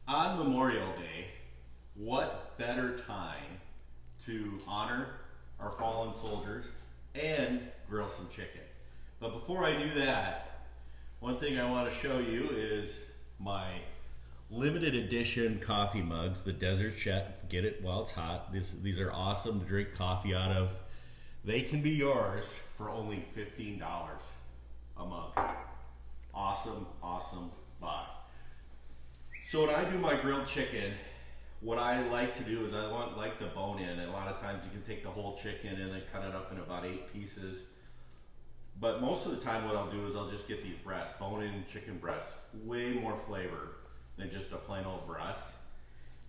On Memorial Day, what better time to honor our fallen soldiers and grill some chicken? But before I do that, one thing I want to show you is my limited edition coffee mugs, the Desert Chef. Get it while it's hot. These are awesome to drink coffee out of. They can be yours for only $15 a mug. Awesome, awesome buy. So when I do my grilled chicken, what I like to do is I like the bone in, and a lot of times you can take the whole chicken and then cut it up in about 8 pieces. But most of the time what I'll do is I'll just get these breasts, bone-in chicken breasts, way more flavor than just a plain old breast.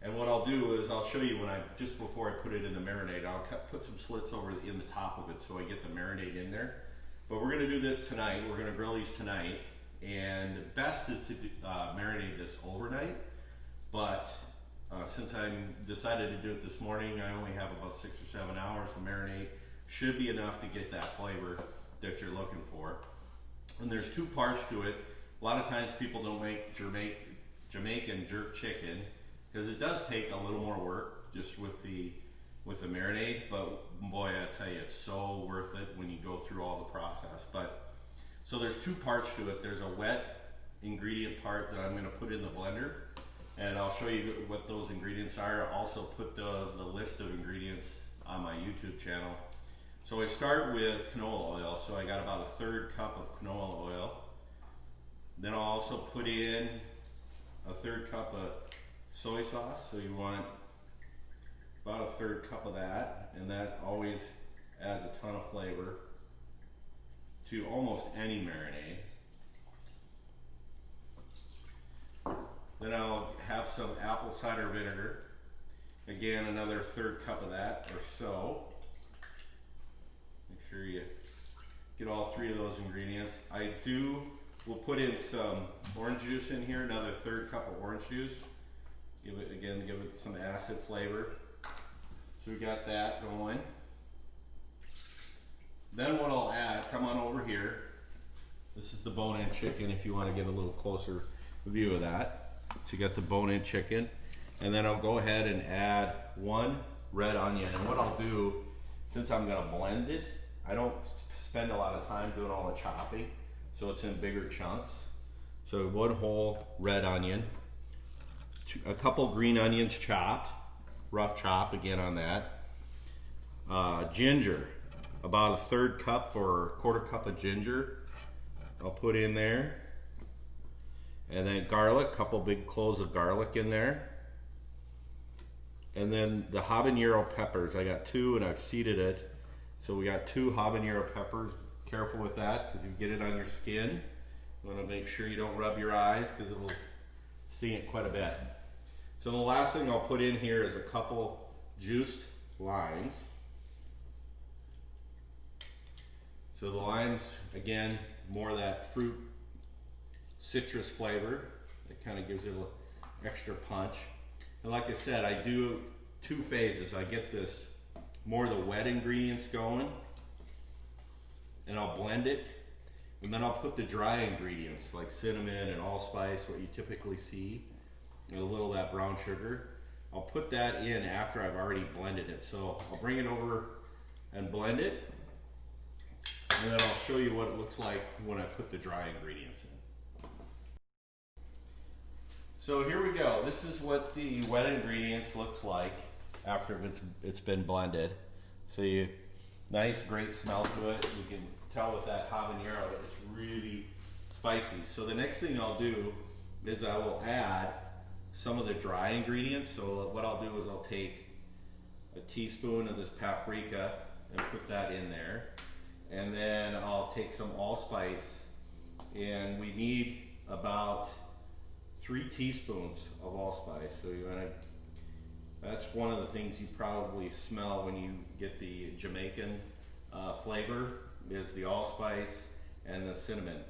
And what I'll do is I'll show you when just before I put it in the marinade, I'll put some slits over in the top of it so I get the marinade in there. But we're gonna do this tonight, we're gonna grill these tonight. And the best is to marinate this overnight, but since I decided to do it this morning, I only have about 6 or 7 hours to marinate. Should be enough to get that flavor that you're looking for. And there's 2 parts to it. A lot of times people don't make Jamaican jerk chicken because it does take a little more work just with the marinade, but boy, I tell you, it's so worth it when you go through all the process. So there's 2 parts to it. There's a wet ingredient part that I'm going to put in the blender, and I'll show you what those ingredients are. I'll also put the list of ingredients on my YouTube channel. So I start with canola oil. So I got about a 1/3 cup of canola oil. Then I'll also put in a 1/3 cup of soy sauce. So you want about a 1/3 cup of that, and that always adds a ton of flavor to almost any marinade. Then I'll have some apple cider vinegar. Again, another 1/3 cup of that or so. Make sure you get all 3 of those ingredients. We'll put in some orange juice in here, another 1/3 cup of orange juice. Give it some acid flavor. So we got that going. Then what I'll add, come on over here. This is the bone-in chicken if you want to get a little closer view of that. So you got the bone-in chicken. And then I'll go ahead and add 1 red onion. And what I'll do, since I'm going to blend it, I don't spend a lot of time doing all the chopping. So it's in bigger chunks. So 1 whole red onion. A couple green onions chopped. Rough chop again on that. Ginger. About a 1/3 cup or 1/4 cup of ginger I'll put in there. And then garlic, couple big cloves of garlic in there. And then the habanero peppers, I got 2 and I've seeded it. So we got 2 habanero peppers. Careful with that because you get it on your skin. You want to make sure you don't rub your eyes because it will sting it quite a bit. So the last thing I'll put in here is a couple juiced limes. So the limes, again, more of that fruit citrus flavor. It kind of gives it a little extra punch. And like I said, I do 2 phases. I get this more of the wet ingredients going, and I'll blend it. And then I'll put the dry ingredients like cinnamon and allspice, what you typically see, and a little of that brown sugar. I'll put that in after I've already blended it. So I'll bring it over and blend it. And then I'll show you what it looks like when I put the dry ingredients in. So here we go. This is what the wet ingredients looks like after it's been blended. So nice, great smell to it. You can tell with that habanero, it's really spicy. So the next thing I'll do is I will add some of the dry ingredients. So what I'll do is I'll take a teaspoon of this paprika and put that in there. And then I'll take some allspice, and we need about 3 teaspoons of allspice. So that's one of the things you probably smell when you get the Jamaican flavor is the allspice and the cinnamon.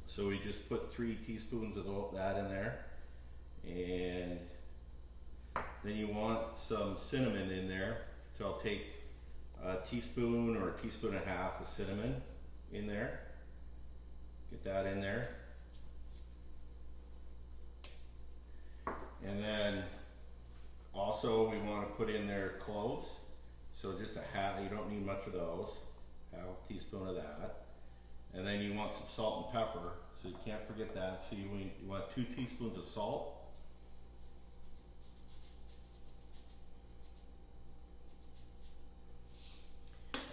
So we just put 3 teaspoons of that in there, and then you want some cinnamon in there. So I'll take a teaspoon or a teaspoon and a half of cinnamon in there. Get that in there. Also, we want to put in there cloves. So just a half, you don't need much of those. Half a teaspoon of that. And then you want some salt and pepper. So you can't forget that. So you want 2 teaspoons of salt.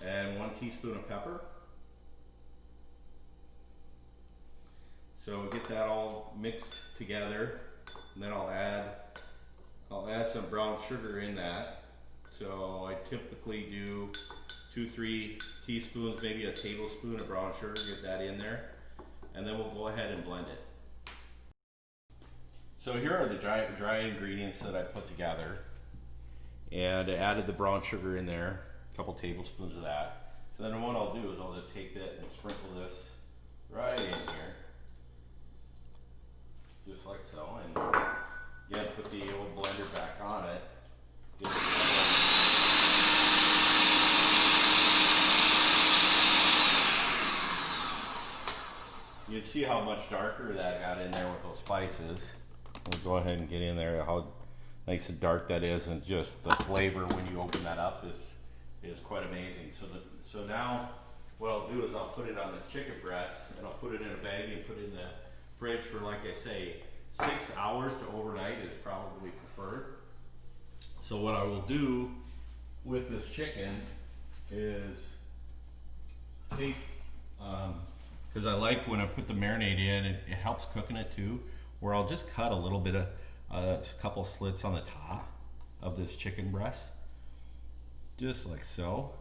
And 1 teaspoon of pepper. So get that all mixed together, and then I'll add some brown sugar in that. So I typically do 2-3 teaspoons, maybe a tablespoon of brown sugar, get that in there, and then we'll go ahead and blend it. So here are the dry ingredients that I put together, and I added the brown sugar in there, a couple tablespoons of that. So then what I'll do is I'll just take that and sprinkle this right in here. Just like so, and again, put the old blender back on it. You can see how much darker that got in there with those spices. We'll go ahead and get in there, how nice and dark that is, and just the flavor when you open that up is quite amazing. So now what I'll do is I'll put it on this chicken breast, and I'll put it in a bag and put it in the fridge for, like I say, 6 hours to overnight is probably preferred. So what I will do with this chicken is take, because I like when I put the marinade in, it helps cooking it too, where I'll just cut a little bit of, a couple slits on the top of this chicken breast, just like so.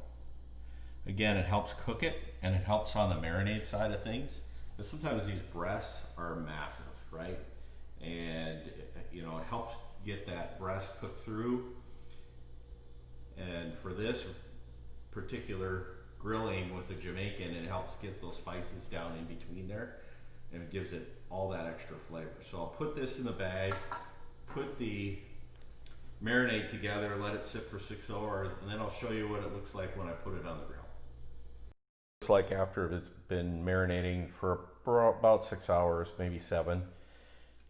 Again, it helps cook it, and it helps on the marinade side of things. But sometimes these breasts are massive, right? And you know, it helps get that breast cooked through. And for this particular grilling with the Jamaican, it helps get those spices down in between there, and it gives it all that extra flavor. So I'll put this in the bag, put the marinade together, let it sit for 6 hours, and then I'll show you what it looks like when I put it on the grill. It's like after it's been marinating for about 6 hours, maybe 7.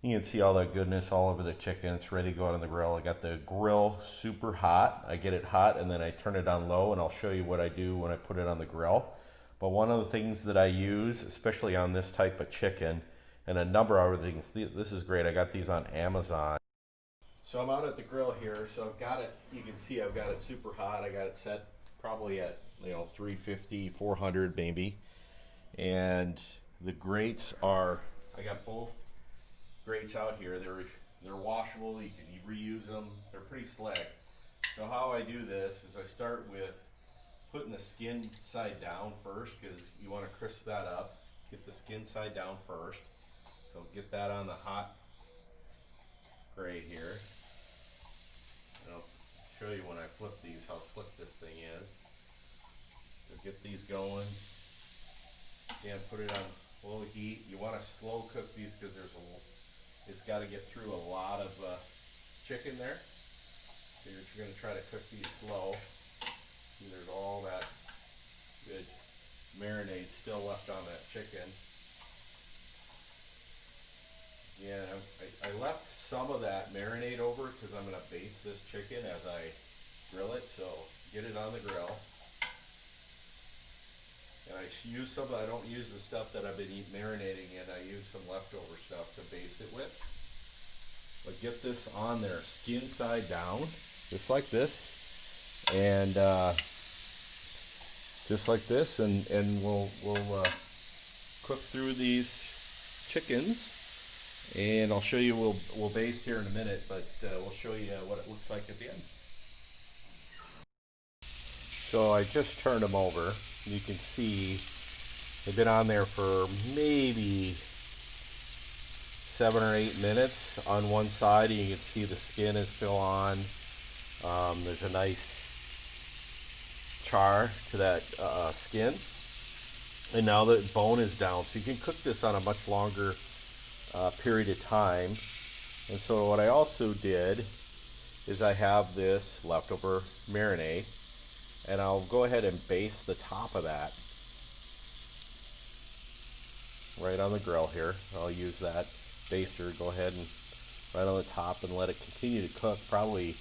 You can see all that goodness all over the chicken. It's ready to go out on the grill. I got the grill super hot. I get it hot and then I turn it on low, and I'll show you what I do when I put it on the grill. But one of the things that I use, especially on this type of chicken, and a number of other things, this is great. I got these on Amazon. So I'm out at the grill here. So I've got it, you can see I've got it super hot. I got it set probably at 350, 400 maybe. And the grates are, I got both grates out here. They're washable. You can reuse them. They're pretty slick. So how I do this is I start with putting the skin side down first, because you want to crisp that up. Get the skin side down first. So get that on the hot grate here. And I'll show you when I flip these how slick this thing is. So get these going. Again, put it on low heat. You want to slow cook these because it's got to get through a lot of chicken there. So you're going to try to cook these slow. See, there's all that good marinade still left on that chicken. Yeah, I left some of that marinade over because I'm going to baste this chicken as I grill it. So get it on the grill. And I use some, I don't use the stuff that I've been marinating in. I use some leftover stuff to baste it with. But get this on there, skin side down, just like this, and just like this, and we'll cook through these chickens. And I'll show you. We'll baste here in a minute, but we'll show you what it looks like at the end. So I just turned them over. You can see they've been on there for maybe 7 or 8 minutes on one side. You can see the skin is still on. There's a nice char to that skin. And now the bone is down. So you can cook this on a much longer period of time. And so what I also did is I have this leftover marinade. And I'll go ahead and baste the top of that right on the grill here. I'll use that baster, go ahead and right on the top and let it continue to cook probably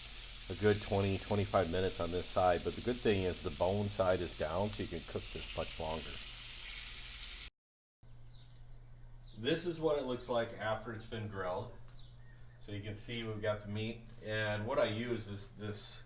a good 20-25 minutes on this side. But the good thing is the bone side is down, so you can cook this much longer. This is what it looks like after it's been grilled. So you can see we've got the meat, and what I use is this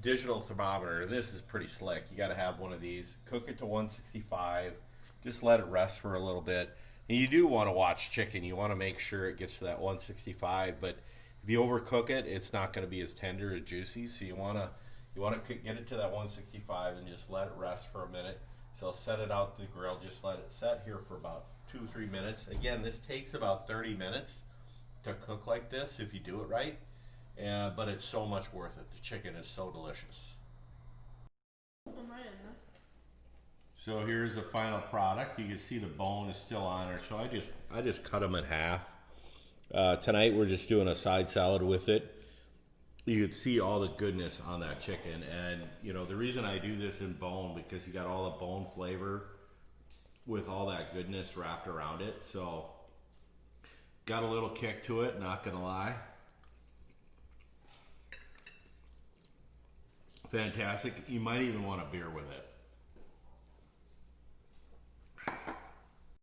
digital thermometer. This is pretty slick. You got to have one of these. Cook it to 165. Just let it rest for a little bit. And you do want to watch chicken. You want to make sure it gets to that 165, but if you overcook it, it's not going to be as tender as juicy. So you want to get it to that 165 and just let it rest for a minute. So I'll set it out the grill. Just let it set here for about 2-3 minutes. Again, this takes about 30 minutes to cook like this if you do it right. But it's so much worth it. The chicken is so delicious. So here's the final product. You can see the bone is still on there. So I just cut them in half. Tonight we're just doing a side salad with it. You can see all the goodness on that chicken, and you know the reason I do this in bone because you got all the bone flavor with all that goodness wrapped around it. So got a little kick to it, not gonna lie. Fantastic. You might even want a beer with it.